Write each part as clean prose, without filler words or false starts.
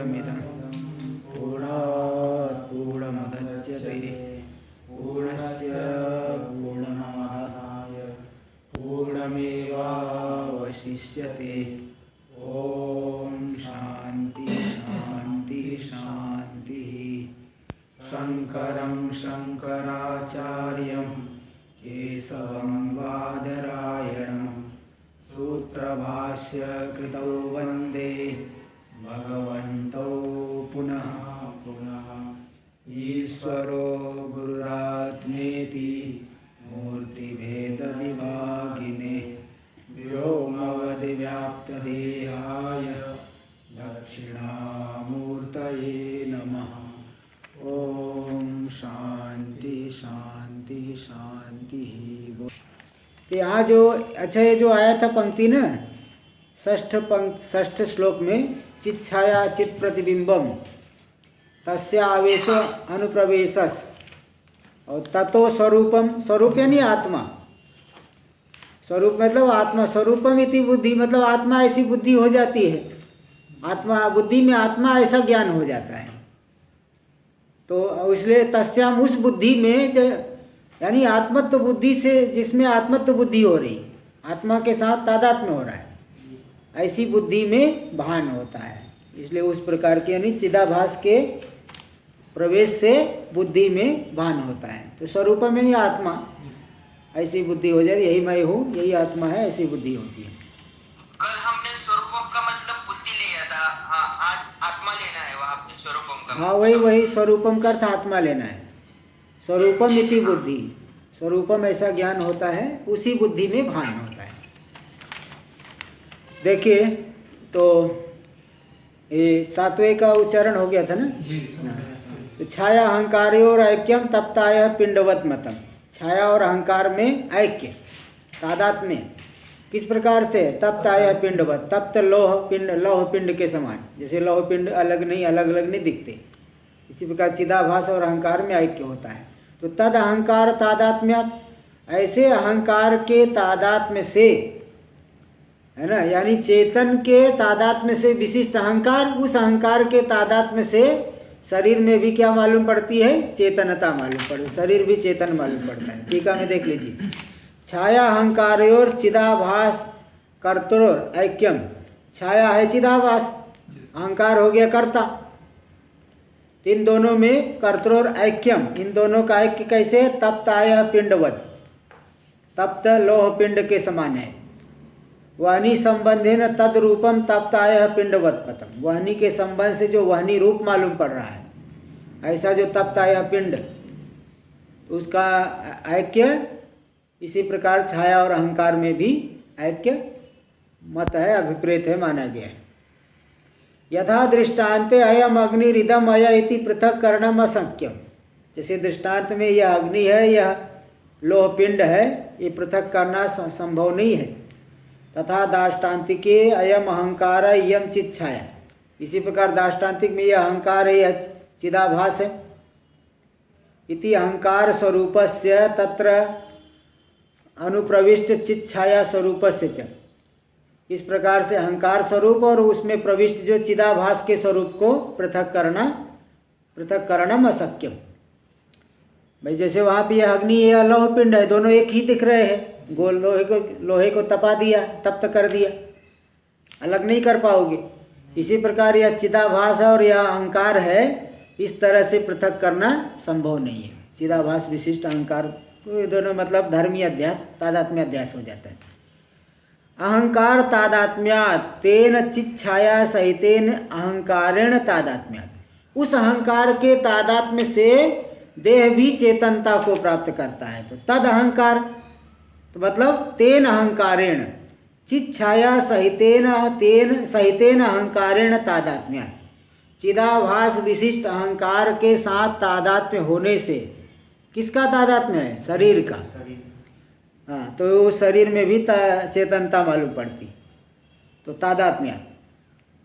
पूर्णमेवावशिष्यते पूर्णात् पूर्णमुदच्यते पूर्णस्य पूर्णमादाय पूर्णमेवावशिष्यते। ओम शांति शांति शांति। शंकरं शंकराचार्यं केशवं बादरायणं सूत्रभाष्य कृतौ वन्दे भगवन्तौ पुनः पुनः। ईश्वरो गुरुरात्मेति मूर्तिभेदविभागिने व्योमवद्व्याप्तदेहाय दक्षिणामूर्तये नमः। ओम शांति शांति शांति। तो यहाँ जो अच्छा ये जो आया था पंक्ति ना षष्ठ श्लोक में, चित छाया चित प्रतिबिंबम तस्य आवेश अनुप्रवेशस और ततो स्वरूपम, स्वरूप यानी आत्मा, स्वरूप मतलब आत्मा, स्वरूपम इति बुद्धि मतलब आत्मा ऐसी बुद्धि हो जाती है, आत्मा बुद्धि में आत्मा ऐसा ज्ञान हो जाता है। तो इसलिए तस्याम उस बुद्धि में यानी आत्मत्व बुद्धि से, जिसमें आत्मत्व बुद्धि हो रही, आत्मा के साथ तादात्म्य हो रहा है, ऐसी बुद्धि में भान होता है। इसलिए उस प्रकार के यानी चिदाभास के प्रवेश से बुद्धि में भान होता है। तो स्वरूप में नहीं आत्मा ऐसी बुद्धि हो जाए, यही मैं हूँ, यही आत्मा है, ऐसी बुद्धि होती है। कल हमने स्वरूपम का मतलब बुद्धि लिया था, हाँ आज आत्मा लेना है वहाँ पे स्वरूपम का। हाँ वही स्वरूपम का अर्थ आत्मा लेना है। स्वरूपम इति बुद्धि, स्वरूपम ऐसा ज्ञान होता है, उसी बुद्धि में भान होता है। देखिए तो ये सातवें का उच्चारण हो गया था ना। तो छाया अहंकार्योर ऐक्यम तप्ताय पिंडवत मतम। छाया और अहंकार में ऐक्य, तादात्म्य किस प्रकार से? तप्ताय पिंडवत, तप्त लौह पिंड, लौह पिंड के समान। जैसे लौह पिंड अलग अलग नहीं दिखते, इसी प्रकार चिदाभास और अहंकार में ऐक्य होता है। तो तद अहंकार तादात्म्यात्, ऐसे अहंकार के तादात्म्य से, है ना, यानी चेतन के तादात्म्य से विशिष्ट अहंकार, उस अहंकार के तादात्म्य से शरीर में भी क्या मालूम पड़ती है? चेतनता मालूम पड़ती है, शरीर भी चेतन मालूम पड़ता है। टीका में देख लीजिए, छाया अहंकारोर चिदाभास कर्तरोर ऐक्यम। छाया है चिदाभास, अहंकार हो गया कर्ता, इन दोनों में कर्तरोर ऐक्यम, इन दोनों का ऐक्य कैसे? तप्ताय पिंडवत, तप्त लोह पिंड के समान है। वहनी संबंधे न तद रूपम तप्ताय पिंडवत पतम, वहनी के संबंध से जो वहनी रूप मालूम पड़ रहा है, ऐसा जो तप्ताय पिंड, उसका ऐक्य इसी प्रकार छाया और अहंकार में भी ऐक्य मत है, अभिप्रेत है, माना गया है। यथा दृष्टान्ते अयम अग्निरिदम अय इति पृथक करणम असंख्यम। जैसे दृष्टांत में यह अग्नि है, यह लोह पिंड है, ये पृथक करना संभव नहीं है। तथा दाष्टान्तिके अयम अहंकार इयम चित छाया, इसी प्रकार दाष्टान्तिक में यह अहंकार है, यह चिदाभास है। इति अहंकार स्वरूपस्य तत्र अनुप्रविष्ट चित छाया स्वरूपस्य च, इस प्रकार से अहंकार स्वरूप और उसमें प्रविष्ट जो चिदाभास के स्वरूप को पृथक करणम अशक्यम। भाई जैसे वहाँ पे यह अग्नि या लौह पिंड है, दोनों एक ही दिख रहे हैं, गोल लोहे को तपा दिया, तप्त कर दिया, अलग नहीं कर पाओगे। इसी प्रकार यह चिदाभास और यह अहंकार है, इस तरह से पृथक करना संभव नहीं है। चिदाभास विशिष्ट अहंकार, तो ये दोनों मतलब धर्मीय अध्यास, तादात्म्य अध्यास हो जाता है। अहंकार तादात्म्यात् तेन चित छाया सहितेन अहंकारेण तादात्म्यात्, उस अहंकार के तादात्म्य से देह भी चेतनता को प्राप्त करता है। तो तद अहंकार तो मतलब तेन अहंकारेण, चित छाया सहितेन अहंकारेण तादात्म्यात्, चिदाभास विशिष्ट अहंकार के साथ तादात्म्य होने से, किसका तादात्म्य है? शरीर का। हाँ, तो शरीर में भी चेतनता मालूम पड़ती, तो तादात्म्य।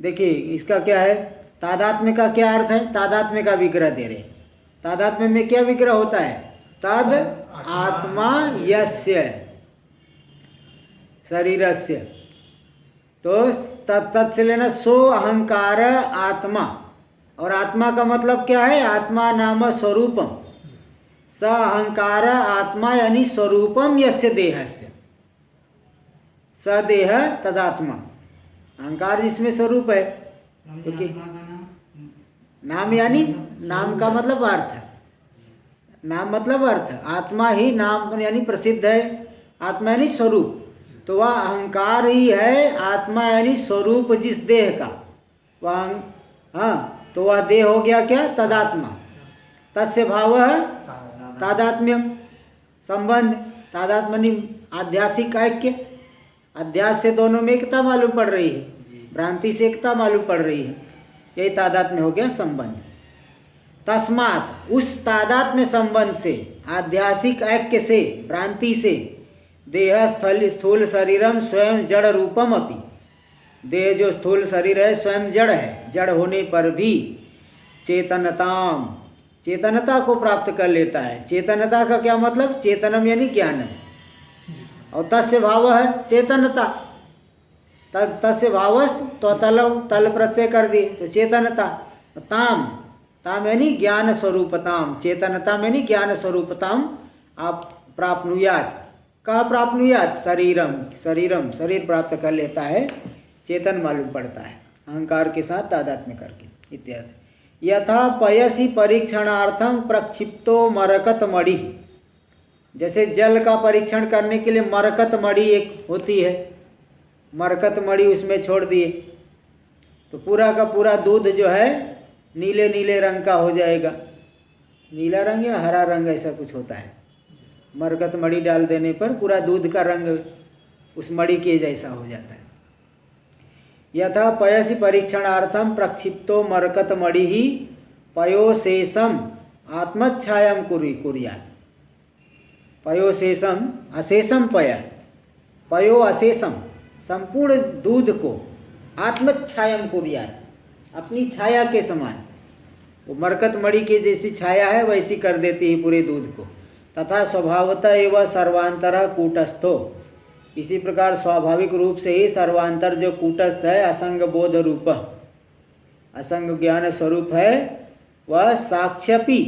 देखिए इसका क्या है, तादात्म्य का क्या अर्थ है? तादात्म्य का विग्रह दे रहे। तादात्म्य में क्या विग्रह होता है? तद आत्मा यस्य शरीरस्य, तो तत् से लेना सो अहंकार आत्मा, और आत्मा का मतलब क्या है? आत्मा नाम स्वरूपम, स अहंकार आत्मा यानी स्वरूपम यस्य देहस्य, स देह तदात्मा। अहंकार जिसमें स्वरूप है, क्योंकि नाम यानी नाम का मतलब अर्थ है, नाम मतलब अर्थ, आत्मा ही नाम यानी प्रसिद्ध है, आत्मा यानी स्वरूप, तो वह अहंकार ही है आत्मा यानी स्वरूप जिस देह का, वह हाँ, तो वह देह हो गया क्या? तदात्मा। तस्य भाव है तादात्म्यम, संबंध, तादात्म्य आध्यासिक ऐक्य, अध्यास से दोनों में एकता मालूम पड़ रही है, भ्रांति से एकता मालूम पड़ रही है, यही तादात्म्य हो गया संबंध। तस्मात् उस तादात्म्य संबंध से, आध्यासिक ऐक्य से, भ्रांति से, देह स्थूल शरीरम स्वयं जड़ रूपम अपि, देह जो स्थूल शरीर है स्वयं जड़ है, जड़ होने पर भी चेतनताम, चेतनता को प्राप्त कर लेता है। चेतनता का क्या मतलब? चेतनम यानी ज्ञानम, और तस्य भाव है चेतनता, तस्य भावस तो तल प्रत्यय कर दिए तो चेतनता। ताम, ताम यानी ज्ञान स्वरूपताम, चेतनता यानी ज्ञान स्वरूपताम आप प्राप्नुयात। कहा प्राप्नुयात? शरीरम, शरीरम शरीर प्राप्त कर लेता है, चेतन मालूम पड़ता है अहंकार के साथ तादात्म्य करके इत्यादि। यथा पयसी परीक्षणार्थम प्रक्षिप्तो मरकत मणि, जैसे जल का परीक्षण करने के लिए मरकत मणि एक होती है, मरकत मणि उसमें छोड़ दिए तो पूरा का पूरा दूध जो है नीले नीले रंग का हो जाएगा, नीला रंग या हरा रंग ऐसा कुछ होता है, मरकत मणि डाल देने पर पूरा दूध का रंग उस मणि के जैसा हो जाता है। यथा पयसी परीक्षणार्थम प्रक्षिप्तो मरकत मणि ही पयोशेषम आत्मच्छायाम कुर्यात्। पयोशेषम अशेषम पय, पयो अशेषम संपूर्ण दूध को आत्मच्छायाम कुर्यात्, अपनी छाया के समान, वो मरकत मणि की जैसी छाया है वैसी कर देती है पूरे दूध को। तथा स्वभावतः एवं सर्वांतर कूटस्थो, इसी प्रकार स्वाभाविक रूप से ही सर्वांतर जो कूटस्थ है असंग बोध रूप, असंग ज्ञान स्वरूप है, वह साक्ष्यपि,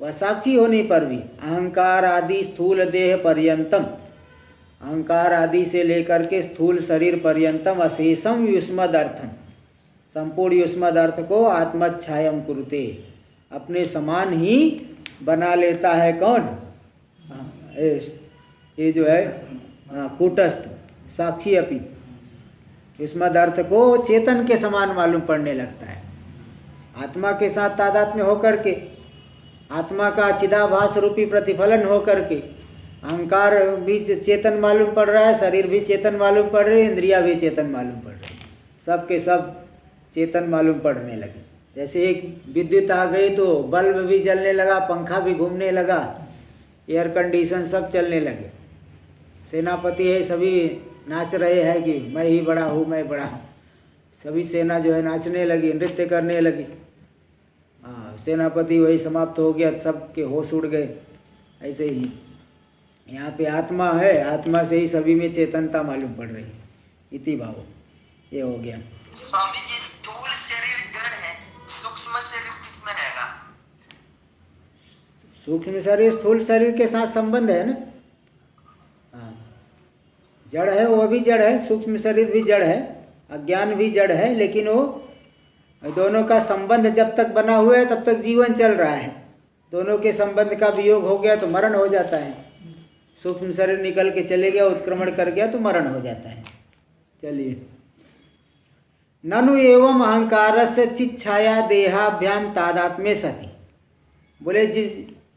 वह साक्षी होने पर भी अहंकार आदि स्थूल देह पर्यंतम, अहंकार आदि से लेकर के स्थूल शरीर पर्यंतम अशेषम युष्मद अर्थम, संपूर्ण युष्मद अर्थ को आत्मच्छायम कुरुते, अपने समान ही बना लेता है। कौन? ये जो है कूटस्थ साक्षी अपि, युष्मद अर्थ को चेतन के समान मालूम पड़ने लगता है। आत्मा के साथ तादात्म्य होकर के, आत्मा का चिदाभास रूपी प्रतिफलन होकर के अहंकार भी चेतन मालूम पड़ रहा है, शरीर भी चेतन मालूम पड़ रही है, इंद्रिया भी चेतन मालूम पड़ रही है, सब के सब चेतन मालूम पड़ने लगे। जैसे एक विद्युत आ गई तो बल्ब भी जलने लगा, पंखा भी घूमने लगा, एयर कंडीशन सब चलने लगे। सेनापति है सभी नाच रहे हैं कि मैं ही बड़ा हूँ, मैं बड़ा हूँ, सभी सेना जो है नाचने लगी, नृत्य करने लगी। हाँ, सेनापति वही समाप्त हो गया, सबके होश उड़ गए। ऐसे ही यहाँ पे आत्मा है, आत्मा से ही सभी में चेतनता मालूम पड़ रही है, इति भाव ये हो गया। स्वामी जी, स्थूल शरीर जड़ है, सूक्ष्म शरीर किसमें रहेगा? सूक्ष्म शरीर स्थूल शरीर के साथ संबंध है ना। हाँ, जड़ है, वो भी जड़ है, सूक्ष्म शरीर भी जड़ है, अज्ञान भी जड़ है, लेकिन वो दोनों का संबंध जब तक बना हुआ है तब तक जीवन चल रहा है। दोनों के संबंध का वियोग हो गया तो मरण हो जाता है। सूक्ष्म शरीर निकल के चले गया, उत्क्रमण कर गया तो मरण हो जाता है। चलिए, ननु एवं अहंकार से चित छाया देहाभ्याम तादात्म्य सति, बोले जिस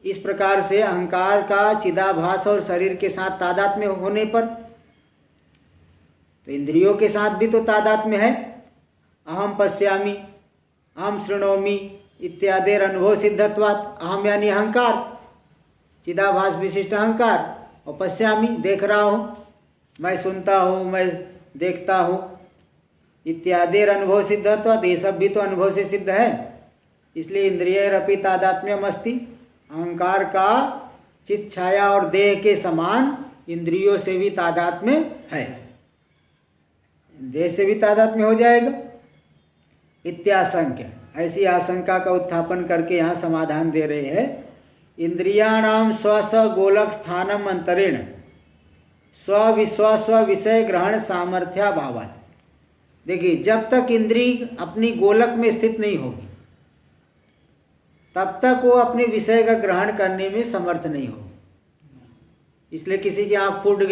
इस प्रकार से अहंकार का चिदाभास और शरीर के साथ तादात्म्य होने पर तो इंद्रियों के साथ भी तो तादात्म्य है। अहम पश्यामि, अहम शृणोमि इत्यादि अनुभव सिद्धत्वात्, अहम यानी अहंकार, चिदाभास विशिष्ट अहंकार, और पश्यामि देख रहा हूँ, मैं सुनता हूँ, मैं देखता हूँ इत्यादि अनुभव सिद्धत्वात्, ये सब भी तो अनुभव से सिद्ध है। इसलिए इंद्रियरपि तादात्म्यम अस्ति, अहंकार का चित छाया और देह के समान इंद्रियों से भी तादात्म्य है, देह से भी तादात्म्य हो जाएगा। इत्याशंक्य, ऐसी आशंका का उत्थापन करके यहाँ समाधान दे रहे हैं। इंद्रियाणाम स्व गोलक स्थानम अंतरेण स्व विषय ग्रहण सामर्थ्याभावात्। देखिए, जब तक इंद्रिय अपनी गोलक में स्थित नहीं होगी तब तक वो अपने विषय का ग्रहण करने में समर्थ नहीं होगी। इसलिए किसी की आँख फूट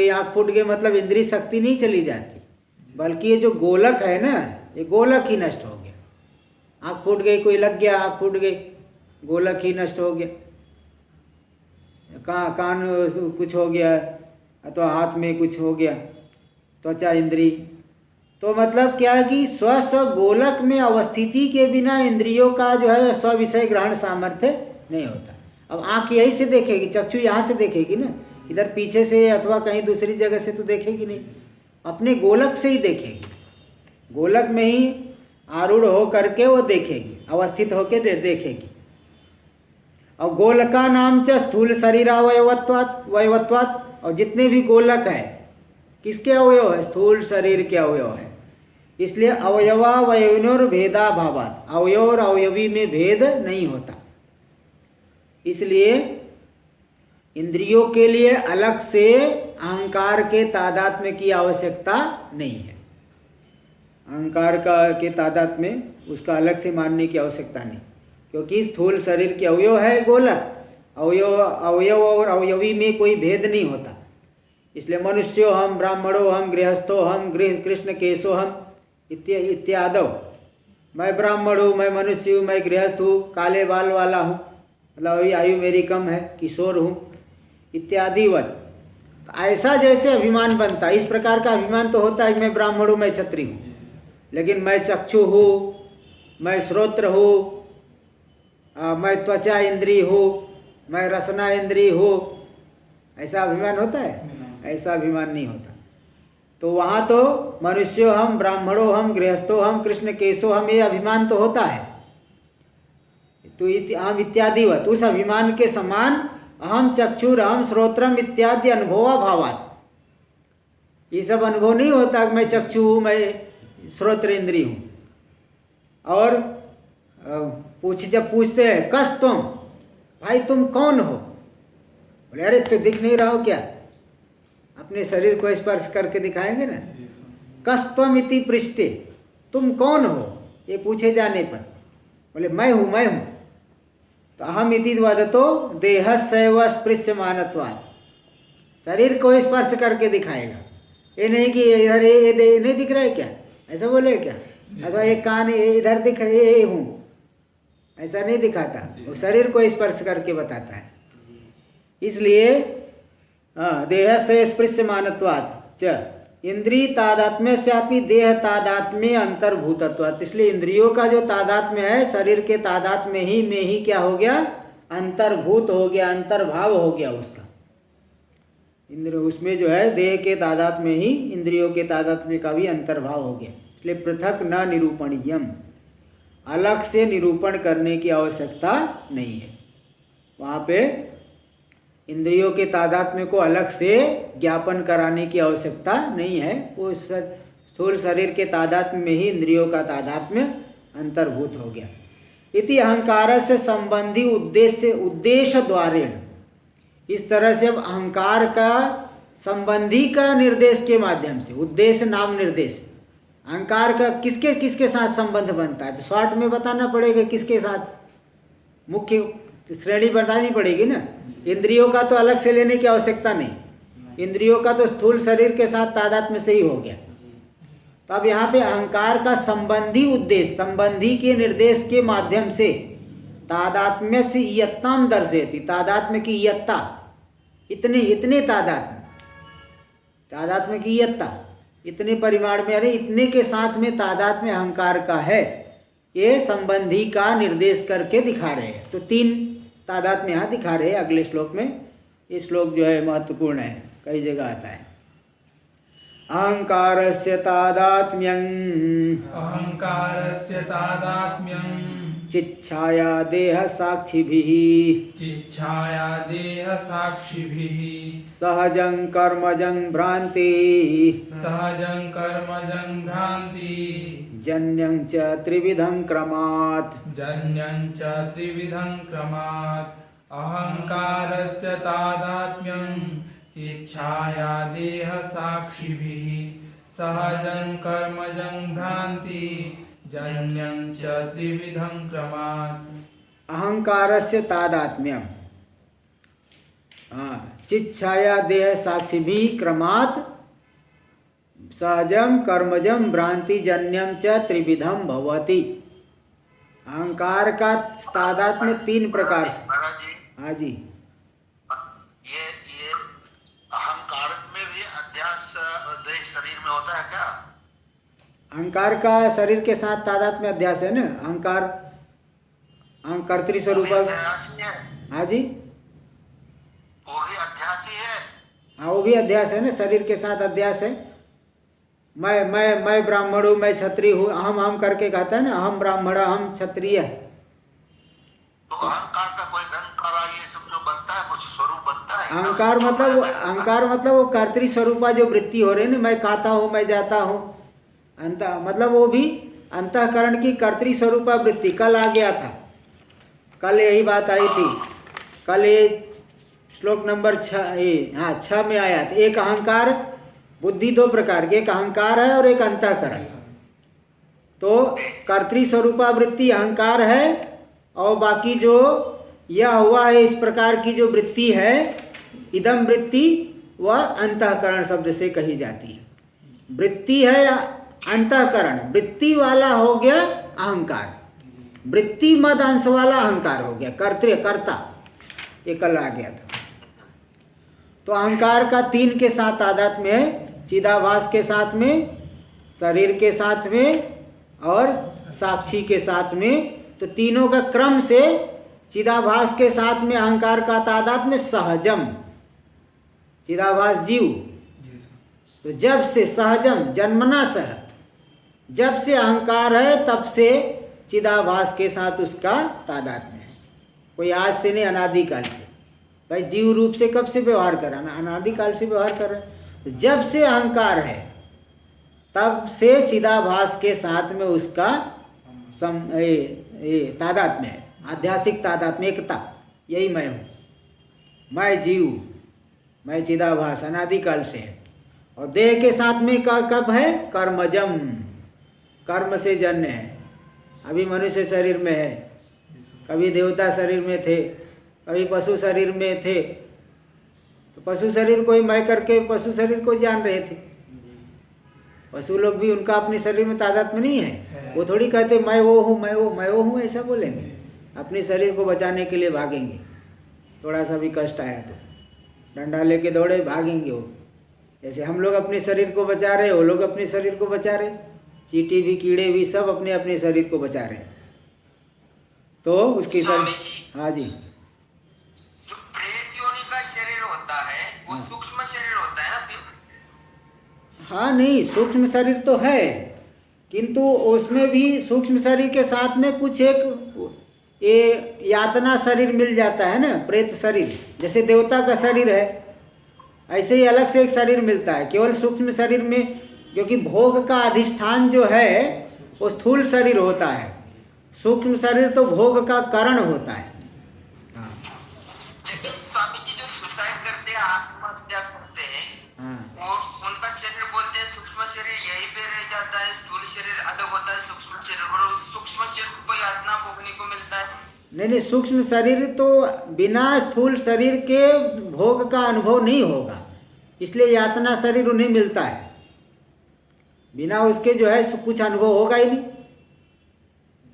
गई मतलब इंद्रिय शक्ति नहीं चली जाती, बल्कि ये जो गोलक है ना, ये गोलक ही नष्ट हो गया। आँख फूट गई, कोई लग गया, आँख फूट गई, गोलक ही नष्ट हो गया। कान कुछ हो गया अथवा हाथ में कुछ हो गया, त्वचा इंद्रिय, तो मतलब क्या है कि स्व गोलक में अवस्थिति के बिना इंद्रियों का जो है स्व विषय ग्रहण सामर्थ्य नहीं होता। अब आँख यही से देखेगी, चक्षु यहाँ से देखेगी ना, इधर पीछे से अथवा कहीं दूसरी जगह से तो देखेगी नहीं, अपने गोलक से ही देखेगी। गोलक में ही आरूढ़ हो करके वो देखेगी, अवस्थित होकर देखेगी। और गोलका नाम च स्थूल शरीरावयवत्वात्, और जितने भी गोलक है किसके अवयव है? स्थूल शरीर के अवयव है। इसलिए अवयवावयविनोर भेदाभावात्, अवयव और अवयवी में भेद नहीं होता। इसलिए इंद्रियों के लिए अलग से अहंकार के तादात्म्य की आवश्यकता नहीं है। अहंकार के तादात्म्य में उसका अलग से मानने की आवश्यकता नहीं, क्योंकि स्थूल शरीर के अवयव है गोलक, अवयव और अवयवी में कोई भेद नहीं होता। इसलिए मनुष्यो हम, ब्राह्मणो हम, गृहस्थो हम, कृष्ण केशो हम इत्यादि। मैं ब्राह्मण हूँ, मैं मनुष्य हूँ, मैं गृहस्थ हूँ, काले बाल वाला हूँ, मतलब अभी आयु मेरी कम है, किशोर हूँ इत्यादिवत। ऐसा जैसे अभिमान बनता है, इस प्रकार का अभिमान तो होता है कि मैं ब्राह्मण हूँ, मैं क्षत्रिय हूँ, लेकिन मैं चक्षु हूँ, मैं श्रोत्र हूँ, मैं त्वचा इंद्रिय हूँ, मैं रसना इंद्रिय हूँ, ऐसा अभिमान होता है? ऐसा अभिमान नहीं होता। तो वहाँ तो मनुष्यो हम, ब्राह्मणों हम, गृहस्थो हम, कृष्ण केशो हम, ये अभिमान तो होता है। तो अहम इत्यादिवत, उस अभिमान के समान अहम चक्षुर, अहम श्रोत्रम इत्यादि अनुभवाभावात्, ये सब अनुभव नहीं होता कि मैं चक्षु हूँ, मैं श्रोत्र इंद्रिय हूँ। और जब पूछते हैं कस तुम, भाई तुम कौन हो? बोले अरे तो दिख नहीं रहा हो क्या? अपने शरीर को स्पर्श करके दिखाएंगे ना। कस त्वम इति पृष्ठे, तुम कौन हो ये पूछे जाने पर बोले मैं हूँ, मैं हूँ। तो अहम इति वदतो देहस्यैव स्पृश्यमानत्वात्, शरीर को स्पर्श करके दिखाएगा। ये नहीं कि इधर ये नहीं दिख रहा है क्या, ऐसा बोले क्या? अथवा एक कान इधर दिख रहे, ये हूँ, ऐसा नहीं दिखाता। वो शरीर को स्पर्श करके बताता है। इसलिए देह से स्पृश्यमानत्वात् च इंद्रिय तादात्म्य से अपनी देह तादात्म्य अंतर्भूतत्वात्, इसलिए इंद्रियों का जो तादात्म्य है शरीर के तादात्म्य ही में ही क्या हो गया? अंतर्भूत हो गया, अंतर्भाव हो गया उसका। इंद्र उसमें जो है देह के तादात्म्य ही इंद्रियों के तादात्म्य का भी अंतर्भाव हो गया। इसलिए पृथक न निरूपणीयम, अलग से निरूपण करने की आवश्यकता नहीं है। वहाँ पे इंद्रियों के तादात्म्य को अलग से ज्ञापन कराने की आवश्यकता नहीं है। वो स्थूल शरीर के तादात्म्य में ही इंद्रियों का तादात्म्य अंतर्भूत हो गया। इति अहंकार से संबंधी उद्देश्य द्वारेण, इस तरह से अब अहंकार का संबंधी का निर्देश के माध्यम से, उद्देश्य नाम निर्देश, अहंकार का किसके किसके साथ संबंध बनता है तो शॉर्ट में बताना पड़ेगा किसके साथ, मुख्य श्रेणी बतानी पड़ेगी ना। इंद्रियों का तो अलग से लेने की आवश्यकता नहीं, इंद्रियों का तो स्थूल शरीर के साथ तादात्म्य से ही हो गया। तो अब यहाँ पे अहंकार का संबंधी उद्देश्य, संबंधी के निर्देश के माध्यम से तादात्म्य से इयत्ताम दर्शेती, तादात्म्य की इयत्ता, इतने तादात्म्य की इयत्ता, इतने परिमाण में, अरे इतने के साथ में तादात्म्य अहंकार का है, ये संबंधी का निर्देश करके दिखा रहे हैं। तो 3 तादात्म्य यहाँ दिखा रहे हैं अगले श्लोक में। ये श्लोक जो है महत्वपूर्ण है, कई जगह आता है। अहंकारस्य तादात्म्यं, अहंकारस्य तादात्म्यं चिच्छाया देह साक्षिभिः चिच्छाया देह साक्षिभिः सहजं कर्मजं भ्रांति सहजं कर्मजं भ्रांति जन्यं च त्रिविधं क्रमात् जन्यं च त्रिविधं क्रमात् अहंकारस्य तादात्म्यं चिच्छाया देह साक्षिभिः सहजं कर्मजं भ्रांति जन्यं च त्रिविधं क्रमात् अहंकारस्य तादात्म्यम चिच्छाया देह साक्षिभिः क्रमात् सहजम कर्मजम भ्रांति जन्यम च त्रिविधम भवति। अहंकार का तादात्म्य तीन प्रकार से। महाराज जी, हाँ जी, ये अहंकार में भी अध्यास देह शरीर में होता है क्या? अहंकार का शरीर के साथ तादात्म्य अध्यास है ना। अहंकार कर्तृ स्वरूप। अध्यासी है, हाँ जी, वो भी अध्यासी है। हाँ वो भी अध्यास है ना, शरीर के साथ अध्यास है। मैं ब्राह्मण हूँ, मैं क्षत्रिय हूँ, हम करके कहता है ना, हम ब्राह्मण हम क्षत्रिय। तो अहंकार का कोई रंग कला ये सब जो बनता है, कुछ स्वरूप बनता है। अहंकार मतलब वो कर्तृ स्वरूपा जो वृत्ति हो रही है ना, मैं खाता हूँ, मैं जाता हूँ, अंत मतलब वो भी अंतःकरण की कर्तृ स्वरूपा वृत्ति। कल आ गया था, कल यही बात आई थी। कल ये श्लोक नंबर 6 में आया था। एक अहंकार, बुद्धि दो प्रकार की, एक अहंकार है और एक अंतःकरण। तो कर्तृ स्वरूपा वृत्ति अहंकार है, और बाकी जो यह हुआ है इस प्रकार की जो वृत्ति है, इदम वृत्ति, वह अंतःकरण शब्द से कही जाती है। वृत्ति है अंतःकरण, वृत्ति वाला हो गया अहंकार, वृत्ति मद अंश वाला अहंकार हो गया कर्ता। ये कल आ गया था। तो अहंकार का तीन के साथ तादात्म्य है, चिदाभास के साथ में, शरीर के साथ में और साक्षी के साथ में। तो तीनों का क्रम से चिदाभास के साथ में अहंकार का तादात्म्य सहजम, चिदाभास जीव। तो जब से सहजम, जन्मना सह, जब से अहंकार है तब से चिदाभास के साथ उसका तादात्म्य है। कोई आज से नहीं, अनादिकाल से। भाई जीव रूप से कब से व्यवहार कर रहा है? अनादिकाल से व्यवहार कर रहा है। तो जब से अहंकार है तब से चिदाभास के साथ में उसका तादात्म्य है, आध्यासिक तादात्म्य, एकता। यही मैं हूँ, मैं जीव, मैं चिदाभास, अनादिकाल से है। और देह के साथ में कब है? कर्मजम, कर्म से जन्य है। अभी मनुष्य शरीर में है, कभी देवता शरीर में थे, कभी पशु शरीर में थे। तो पशु शरीर को ही मैं करके पशु शरीर को जान रहे थे। पशु लोग भी, उनका अपने शरीर में तादात्म्य नहीं है। वो थोड़ी कहते मैं वो हूँ, मैं वो हूँ, ऐसा बोलेंगे। अपने शरीर को बचाने के लिए भागेंगे, थोड़ा सा भी कष्ट आया तो डंडा लेके दौड़े, भागेंगे वो। जैसे हम लोग अपने शरीर को बचा रहे, वो लोग अपने शरीर को बचा रहे। चींटी भी, कीड़े भी, सब अपने अपने शरीर को बचा रहे। तो उसकी हाँ जी, जो प्रेत योनि का शरीर होता है वो सूक्ष्म शरीर होता है ना फिर? हाँ नहीं, सूक्ष्म शरीर तो है, किंतु उसमें भी सूक्ष्म शरीर के साथ में कुछ एक ये यातना शरीर मिल जाता है ना, प्रेत शरीर। जैसे देवता का शरीर है, ऐसे ही अलग से एक शरीर मिलता है केवल सूक्ष्म शरीर में, क्योंकि भोग का अधिष्ठान जो है वो स्थूल शरीर होता है। सूक्ष्म शरीर तो भोग का कारण होता है। हाँ। लेकिन स्वामी जी जो सुसाइड करते हैं, आत्महत्या करते हैं, हाँ। और उनका शरीर बोलते हैं सूक्ष्म शरीर यहीं पे रह जाता है, स्थूल शरीर अलग होता है सूक्ष्म शरीर, और उस सूक्ष्म शरीर को कोई यातना भोगने को मिलता है। नहीं, सूक्ष्म शरीर तो बिना स्थूल शरीर के भोग का अनुभव नहीं होगा, इसलिए यातना शरीर उन्हें मिलता है। बिना उसके जो है कुछ अनुभव होगा ही नहीं,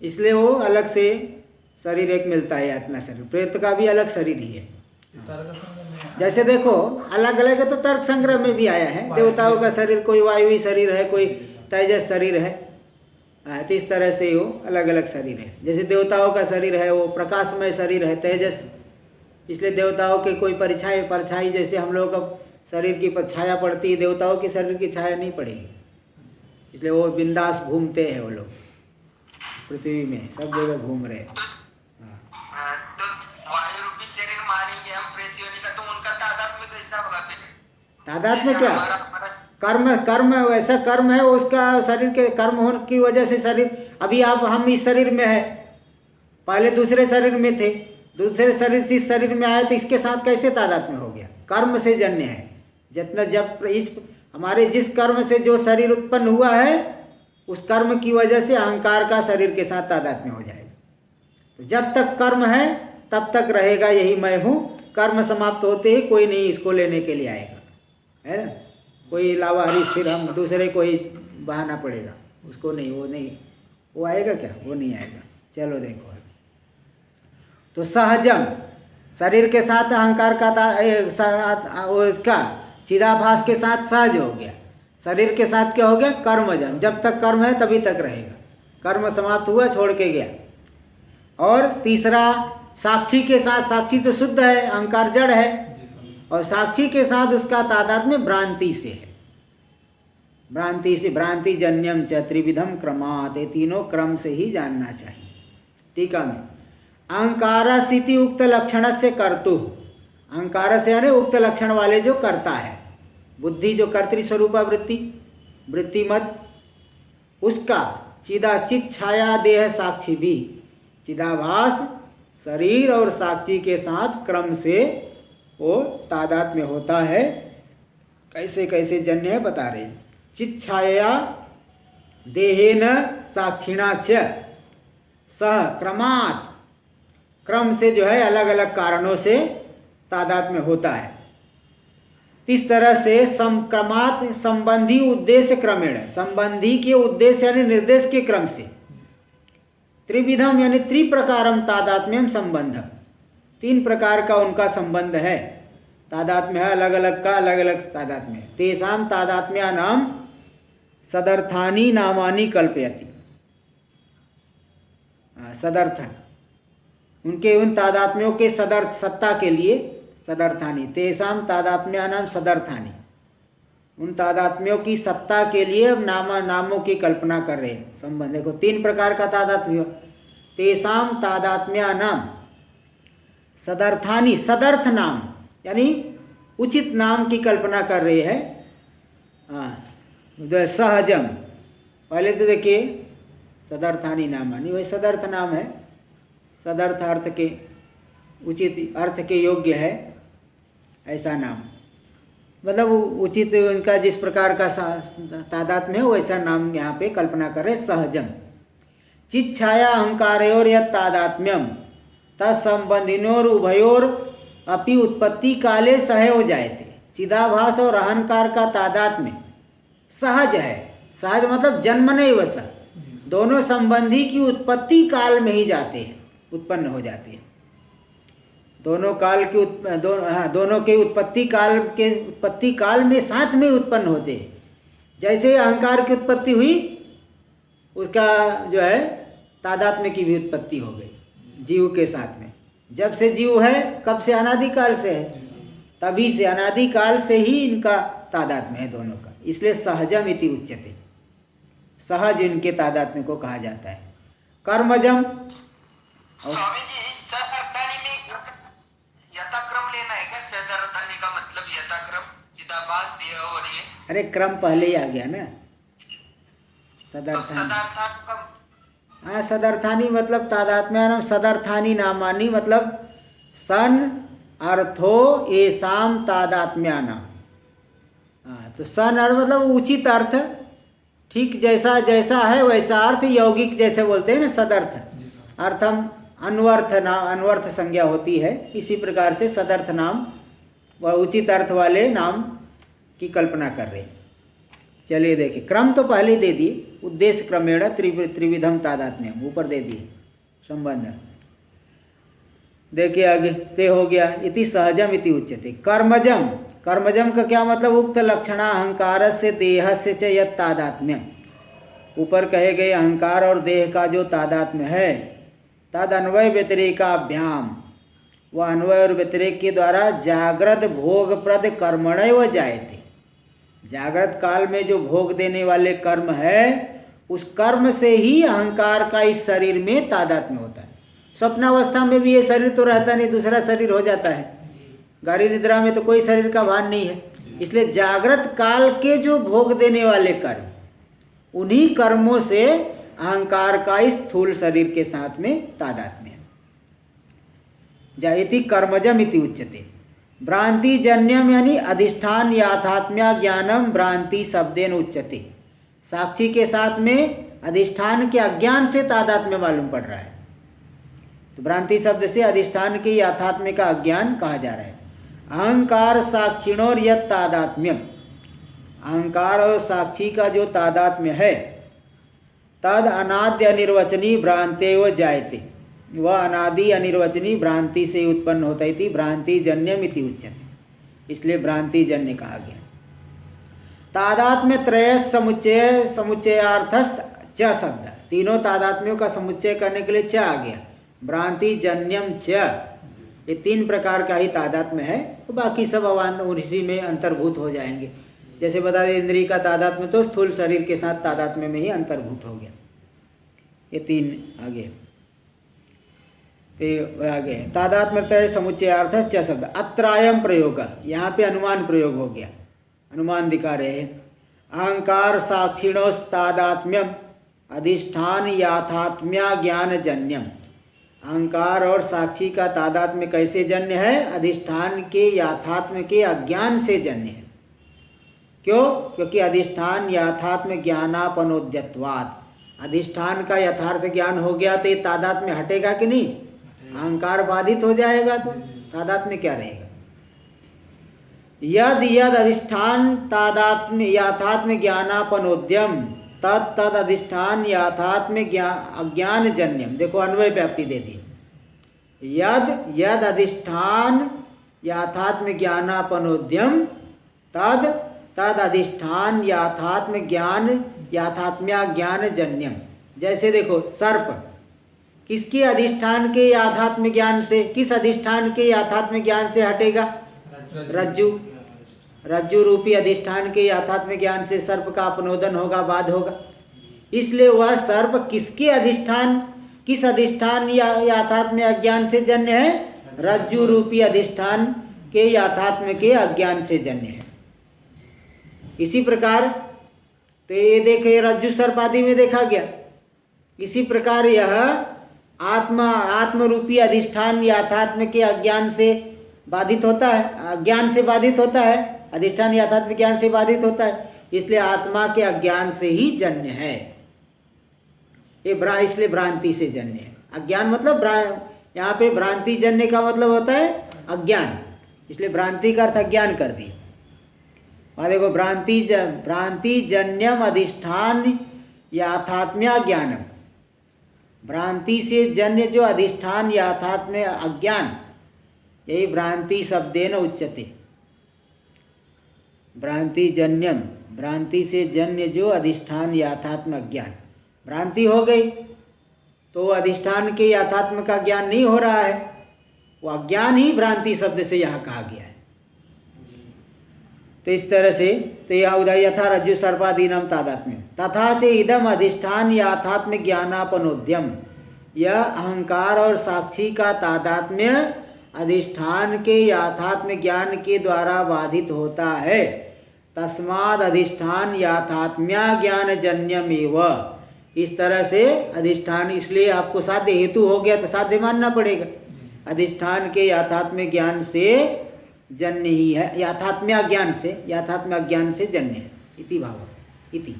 इसलिए वो अलग से शरीर एक मिलता है, यातना शरीर। प्रेत का भी अलग शरीर ही है। जैसे देखो अलग अलग है, तो तर्क संग्रह में भी आया है। देवताओं का शरीर कोई वायुवी शरीर है, कोई तेजस शरीर है। तो इस तरह से वो अलग अलग शरीर है। जैसे देवताओं का शरीर है वो प्रकाशमय शरीर है, तेजस, इसलिए देवताओं के कोई परछाई जैसे हम लोगों का शरीर की छाया पड़ती है, देवताओं की शरीर की छाया नहीं पड़ेगी, इसलिए वो बिंदास घूमते हैं वो लोग। पृथ्वी में सब जगह घूम रहे हैं। तो वायु रूपी शरीर मानेंगे हम प्रेत योनि का, तो उनका तादात्म्य कैसा होगा फिर? तादात्म्य क्या? हमारा कर्म वैसा कर्म है उसका, शरीर के कर्म होने की वजह से शरीर, अभी आप हम इस शरीर में है, पहले दूसरे शरीर में थे, दूसरे शरीर से इस शरीर में आए, तो इसके साथ कैसे तादात्म्य हो गया? कर्म से जन्य है। जितना जब इस हमारे जिस कर्म से जो शरीर उत्पन्न हुआ है, उस कर्म की वजह से अहंकार का शरीर के साथ तादात्म्य हो जाएगा। तो जब तक कर्म है तब तक रहेगा यही मैं हूँ। कर्म समाप्त होते ही कोई नहीं इसको लेने के लिए आएगा, है ना? कोई लावा हरीश फिर हम दूसरे को ही बहाना पड़ेगा, उसको नहीं, वो नहीं, वो आएगा क्या? वो नहीं आएगा। चलो देखो, तो सहजम शरीर के साथ अहंकार का उसका चिदाभास के साथ सहज हो गया। शरीर के साथ क्या हो गया? कर्मजम। जब तक कर्म है तभी तक रहेगा, कर्म समाप्त हुआ छोड़ के गया। और तीसरा साक्षी के साथ, साक्षी तो शुद्ध है, अहंकार जड़ है, और साक्षी के साथ उसका तादात्म्य भ्रांति से है। भ्रांति से, भ्रांति जन्यम च त्रिविधम क्रमात्, ये तीनों क्रम से ही जानना चाहिए। टीका में अहंकार स्थिति उक्त लक्षण से कर्तु, अहंकार से यानी उक्त लक्षण वाले जो करता है, बुद्धि जो कर्तृस्वरूपा वृत्ति मत, उसका चिदाचित छाया देह साक्षी भी, चिदाभास शरीर और साक्षी के साथ क्रम से वो तादात्म्य होता है। कैसे कैसे जन्य है बता रहे। चित छाया देहेन साक्षिणा च सह क्रमात्, क्रम से जो है अलग अलग कारणों से तादात्म्य होता है। इस तरह से क्रमात् संबंधी उद्देश्य क्रमेण, संबंधी के उद्देश्य यानी निर्देश के क्रम से, त्रिविधम यानी त्रिप्रकारम तादात्म्यम संबंध, तीन प्रकार का उनका संबंध है, तादात्म्य है, अलग अलग का अलग अलग तादात्म्य है। तेषाम तादात्म्या नाम सदर्थानी नामानि कल्पयति, सदर्थ, उनके उन तादात्म्यों के सदर्थ सत्ता के लिए सदर्थानी, तेषाम तादात्म्या नाम सदर्थानी, उन तादात्म्यों की सत्ता के लिए नामों की कल्पना कर रहे हैं। संबंध देखो, तीन प्रकार का तादात्म्य, तेषाम तादात्म्या नाम सदर्थानी, सदर्थ नाम यानी उचित नाम की कल्पना कर रहे हैं। सहजम, पहले तो देखिए सदर्थानी नामानी, वही सदर्थ नाम है, सदर्थ अर्थ के उचित अर्थ के योग्य है ऐसा नाम, मतलब उचित उनका जिस प्रकार का तादात्म्य है वैसा नाम यहाँ पे कल्पना कर रहे। सहजम चित छाया अहंकारोर यत् तादात्म्यम तत्संबंधिनोर उभयोर अपि उत्पत्ति काले सहे हो जायते। चिदाभास और अहंकार का तादात्म्य सहज है, सहज मतलब जन्म नहीं वसा, दोनों संबंधी की उत्पत्ति काल में ही जाते हैं, उत्पन्न हो जाते हैं। दोनों काल की दोनों के उत्पत्ति काल में साथ में उत्पन्न होते हैं। जैसे अहंकार की उत्पत्ति हुई, उसका जो है तादात्म्य की भी उत्पत्ति हो गई जीव के साथ में। जब से जीव है, कब से? अनादिकाल से है, तभी से अनादिकाल से ही इनका तादात्म्य है दोनों का, इसलिए सहजम इति उच्यते, सहज इनके तादात्म्य को कहा जाता है। कर्मजम, स्वामी जी सदर्थानी में यथाक्रम लेना है क्या? सदर्थानी का मतलब यथाक्रम, चिदाभास देह और ये, अरे क्रम पहले ही आ गया ना, सदर्थानी। हाँ, सदर्थानी मतलब तादात्म्य नाम, सदर्थानी नामानी मतलब सन अर्थो एसाम तादात्म्या नाम। हाँ, तो सन अर्थ मतलब उचित अर्थ, ठीक जैसा जैसा है वैसा अर्थ, यौगिक जैसे बोलते हैं ना सदर्थ, अर्थम अन्वर्थ नाम, अन्वर्थ संज्ञा होती है। इसी प्रकार से सदर्थ नाम व उचित अर्थ वाले नाम की कल्पना कर रहे हैं। चलिए देखिए, क्रम तो पहले दे दिए, उद्देश्य क्रमेण त्रिविधम तादात्म्यम ऊपर दे दिए संबंध। देखिए आगे, ते हो गया। इति सहजम इति उच्यते। कर्मजम, कर्मजम का क्या मतलब? उक्त लक्षणा अहंकार से देह से च यत् तादात्म्यम, ऊपर कहे गए अहंकार और देह का जो तादात्म्य है, तद अन्वय व्यतिरेकाभ्याम, वह अन्वय और व्यतिरेक के द्वारा जागृत भोगप्रद कर्मणैव जायते। जागृत काल में जो भोग देने वाले कर्म है उस कर्म से ही अहंकार का इस शरीर में तादात्म्य होता है। स्वप्नावस्था में भी ये शरीर तो रहता नहीं, दूसरा शरीर हो जाता है। गाढ़ी निद्रा में तो कोई शरीर का भान नहीं है। इसलिए जागृत काल के जो भोग देने वाले कर्म, उन्हीं कर्मों से अहंकार का इस स्थूल शरीर के साथ में तादात्म्य है। जायति कर्मजम इति उच्यते। भ्रांति जन्यम यानी अधिष्ठान याथात्म्य ज्ञानम भ्रांति शब्देन उच्यते। साक्षी के साथ में अधिष्ठान के अज्ञान से तादात्म्य मालूम पड़ रहा है, तो भ्रांति शब्द से अधिष्ठान के याथात्म्य का अज्ञान कहा जा रहा है। अहंकार साक्षिणोर यत् तादात्म्यम, अहंकार और साक्षी का जो तादात्म्य है, तद अनाद्य अनिर्वचनीय भ्रांतेव जायते, वह अनादि अनिर्वचनीय भ्रांति से उत्पन्न होता है। भ्रांति जन्यम इति उच्यते, इसलिए भ्रांति जन्य कहा गया। तादात्म्य त्रय समुच्चय समुच्चयार्थस च शब्द, तीनों तादात्म्यों का समुच्चय करने के लिए च आ गया। भ्रांति जन्यम च, ये तीन प्रकार का ही तादात्म्य है, तो बाकी सब उसी में अंतर्भूत हो जाएंगे। जैसे बता दें, इंद्रिय का तादात्म्य तो स्थूल शरीर के साथ तादात्म्य में ही अंतर्भूत हो गया। ये तीन आगे आगे तादात्म्य समुच्चयार्थ च शब्द। अत्रायम प्रयोग, यहाँ पे अनुमान प्रयोग हो गया। अनुमान दिखा रहे हैं। अहंकार साक्षिणोस तादात्म्यम अधिष्ठान याथात्म्या ज्ञान जन्यम। अहंकार और साक्षी का तादात्म्य कैसे जन्य है? अधिष्ठान के याथात्म्य के अज्ञान से जन्य है। क्यों? क्योंकि अधिष्ठान याथात्म्य ज्ञानापनोद्यत्वात्, अधिष्ठान का यथार्थ ज्ञान हो गया तो ये तादात्म्य हटेगा कि नहीं? अहंकार बाधित हो जाएगा तो तादात्म्य क्या रहेगा? यद यद अधिष्ठान तादात्म्य याथात्म्य ज्ञानापनोद्यम तद तद अधिष्ठान याथात्म्य अज्ञान जन्यम। देखो अन्वय व्याप्ति दे दी। यद यद अधिष्ठान याथात्म्य ज्ञानापनोद्यम तद तद अधिष्ठान याथात्म्य ज्ञान याथात्म्या ज्ञान जन्यम। जैसे देखो सर्प किसके अधिष्ठान के याथात्म्य ज्ञान से, किस अधिष्ठान के याथात्म्य ज्ञान से हटेगा? रज्जु, रज्जु रूपी अधिष्ठान के याथात्म्य ज्ञान से सर्प का अपनोदन होगा, बाध होगा। इसलिए वह सर्प किसके अधिष्ठान, किस अधिष्ठान या याथात्म्य अज्ञान से जन्य है? रज्जु रूपी अधिष्ठान के याथात्म्य के अज्ञान से जन्य है। इसी प्रकार तो ये देखे रज्जु सर्प आदि में देखा गया। इसी प्रकार यह आत्म रूपी अधिष्ठान याथात्म्य के अज्ञान से बाधित होता है, अज्ञान से बाधित होता है, अधिष्ठान याथात्म्य ज्ञान से बाधित होता है। इसलिए आत्मा के अज्ञान से ही जन्य है ये, इसलिए भ्रांति से जन्य है। अज्ञान मतलब यहाँ पे भ्रांति जन्य का मतलब होता है अज्ञान, इसलिए भ्रांति का अर्थ अज्ञान कर दिया। वहाँ देखो भ्रांति जन्यम अधिष्ठान याथात्म्य ज्ञानम, भ्रांति से जन्य जो अधिष्ठान याथात्म्य अज्ञान, यही भ्रांति शब्देन उच्यते। भ्रांति जन्यम, भ्रांति से जन्य जो अधिष्ठान याथात्म्य ज्ञान, भ्रांति हो गई तो अधिष्ठान के याथात्म्य का ज्ञान नहीं हो रहा है, वो अज्ञान ही भ्रांति शब्द से यहाँ कहा गया है। तो इस तरह से तो यह उदय यथा रज्जु सर्पादीनम तादात्म्य तथा च इदम अधिष्ठान याथात्म्य ज्ञानापनोद्यम, यह अहंकार और साक्षी का तादात्म्य अधिष्ठान के याथात्म्य ज्ञान के द्वारा बाधित होता है। तस्माद अधिष्ठान याथात्म्या ज्ञान जन्यमेव, इस तरह से अधिष्ठान, इसलिए आपको साध्य हेतु हो गया तो साध्य मानना पड़ेगा। अधिष्ठान के याथात्म्य ज्ञान से जन्य ही है, याथात्म्य ज्ञान से, याथात्म्य ज्ञान से जन्य है। इति भाव इति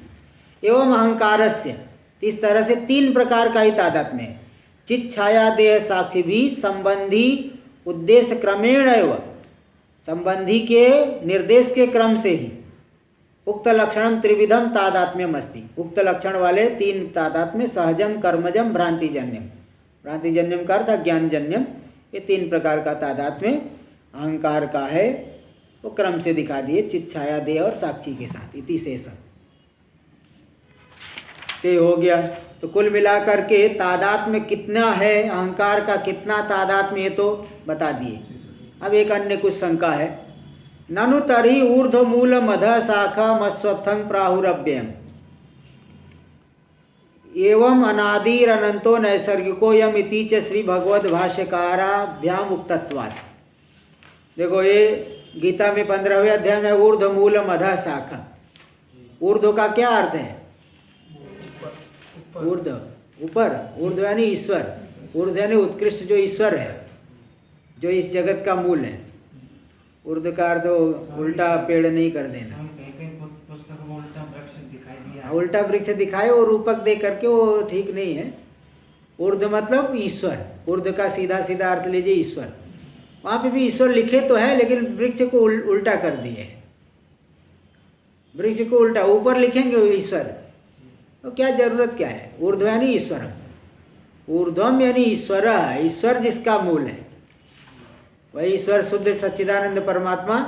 एवं अहंकारस्य, इस तरह से तीन प्रकार का ही तादात्म्य है। चित छाया देह साक्षी भी संबंधी उद्देश्य क्रमेण एवं, संबंधी के निर्देश के क्रम से ही उक्त लक्षणम त्रिविधम तादात्म्यम अस्ति, उक्त लक्षण वाले तीन तादात्म्य सहजम कर्मजम भ्रांतिजन्यम, भ्रांतिजन्यम का अर्थ ज्ञानजन्यम, ये तीन प्रकार का तादात्म्य अहंकार का है, वो क्रम से दिखा दिए चित छाया देह और साक्षी के साथ। इति शेष ते हो गया। तो कुल मिलाकर के तादात्म्य कितना है, अहंकार का कितना तादात्म्य है तो बता दिए। अब एक अन्य कुछ शंका है। ननु तरी ऊर्ध्व मूल मध शाखा मस्वत्थं प्राहुरव्ययम्, एवं अनादिर अनंतो नैसर्गिको यम इति च श्री भगवद भाष्यकाराभ्याम उक्तत्वात्। देखो ये गीता में 15वें अध्याय में ऊर्ध्व मूलम अधः शाखा। ऊर्ध्व का क्या अर्थ है? ऊर्ध्व ऊपर, ऊर्ध्व यानी ईश्वर, ऊर्ध्व यानी उत्कृष्ट जो ईश्वर है, जो इस जगत का मूल है। ऊर्ध्व का अर्थ उल्टा पेड़ नहीं कर देना, उल्टा वृक्ष दिखाए और रूपक दे करके वो ठीक नहीं है। ऊर्ध्व मतलब ईश्वर, ऊर्ध्व का सीधा सीधा अर्थ लीजिए ईश्वर। वहाँ पे भी ईश्वर लिखे तो है लेकिन वृक्ष को उल्टा कर दिए, वृक्ष को उल्टा, ऊपर लिखेंगे ईश्वर, तो क्या जरूरत क्या है? ऊर्ध्व यानी ईश्वर, ऊर्ध्वम यानी ईश्वर, ईश्वर जिसका मूल है वही ईश्वर शुद्ध सच्चिदानंद परमात्मा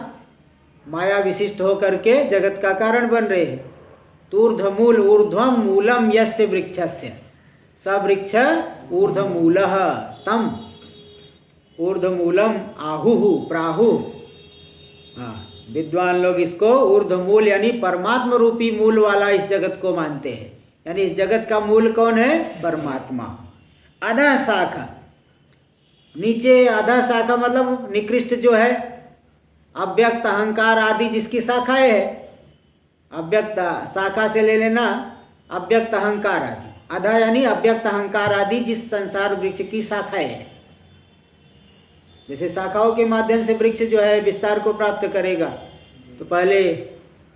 माया विशिष्ट होकर के जगत का कारण बन रहे हैं। ऊर्ध्वमूल, ऊर्ध्वम मूलम यस्य वृक्षस्य, स वृक्ष ऊर्ध्वमूलः तम ऊर्ध्वमूलम आहुहु प्राहु। हाँ, विद्वान लोग इसको ऊर्ध्वमूल यानी परमात्मा रूपी मूल वाला इस जगत को मानते हैं। यानी इस जगत का मूल कौन है? परमात्मा। आधा शाखा, नीचे आधा शाखा मतलब निकृष्ट जो है, अव्यक्त अहंकार आदि जिसकी शाखाएं है, अव्यक्त शाखा से ले लेना अव्यक्त अहंकार आदि, आधा यानी अव्यक्त अहंकार आदि जिस संसार वृक्ष की शाखाएं है। जैसे शाखाओं के माध्यम से वृक्ष जो है विस्तार को प्राप्त करेगा, तो पहले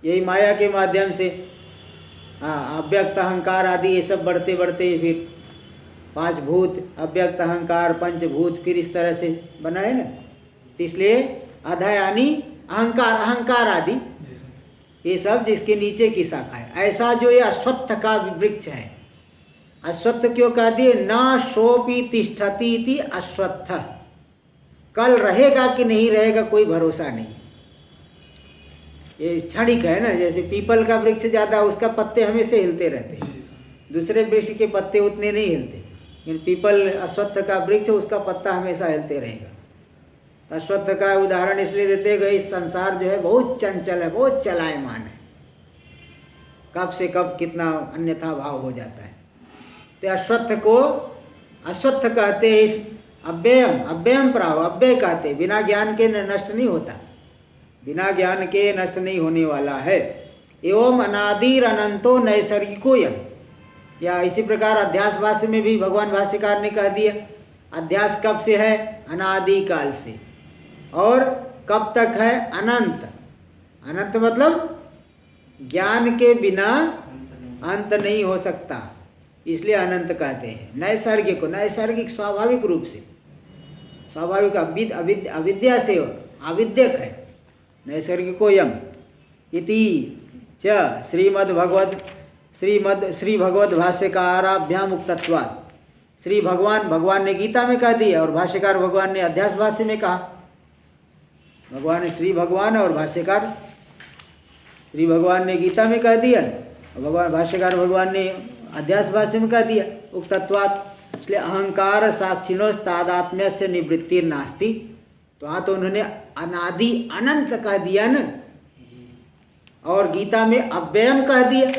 यही माया के माध्यम से अव्यक्त अहंकार आदि ये सब बढ़ते बढ़ते फिर 5 भूत, अव्यक्त अहंकार, पंचभूत, फिर इस तरह से बनाए ना। तो इसलिए आधा यानी अहंकार, अहंकार आदि ये सब जिसके नीचे की शाखा है। ऐसा जो ये अश्वत्थ का वृक्ष है, अश्वत्थ क्यों कह दिए? न शोपी तिष्ठति इति अश्वत्थ, कल रहेगा कि नहीं रहेगा कोई भरोसा नहीं, ये क्षणिक है ना। जैसे पीपल का वृक्ष ज़्यादा, उसका पत्ते हमेशा हिलते रहते हैं, दूसरे वृक्ष के पत्ते उतने नहीं हिलते, लेकिन पीपल अश्वत्थ का वृक्ष उसका पत्ता हमेशा हिलते रहेगा। तो अश्वत्थ का उदाहरण इसलिए देते गए, इस संसार जो है बहुत चंचल है, बहुत चलायमान है, कब से कब कितना अन्यथा भाव हो जाता है। तो अश्वत्थ को अश्वत्थ कहते हैं। इस अव्ययम, अव्ययम प्राव, अव्यय कहते, बिना ज्ञान के नष्ट नहीं होता, बिना ज्ञान के नष्ट नहीं होने वाला है। एवं अनादिर अनंतो नैसर्गिको यम, या इसी प्रकार अध्यास भाष्य में भी भगवान भाष्यकार ने कह दिया, अध्यास कब से है? अनादि काल से, और कब तक है? अनंत। अनंत मतलब ज्ञान के बिना अंत नहीं हो सकता, इसलिए अनंत कहते हैं। नैसर्गिक को, नैसर्गिक स्वाभाविक रूप से, स्वाभाविक अविद्या से आविद्यक है। नैसर्गिको यम इति च श्री भगवद भाष्यकाराभ्याम उक्तत्वात्। श्री भगवान ने गीता में कह दिया और भाष्यकार भगवान ने अध्यास भाष्य में कहा। भगवान ने श्री भगवान और भाष्यकार, श्री भगवान ने गीता में कह दिया और भगवान भाष्यकार भगवान ने अध्यास भाष्य में कह दिया उक्तत्वात्। इसलिए अहंकार साक्षिणो तादात्म्य से निवृत्ति नास्ति, तो हाँ, तो उन्होंने अनादि अनंत कह दिया न, और गीता में अव्ययम कह दिया,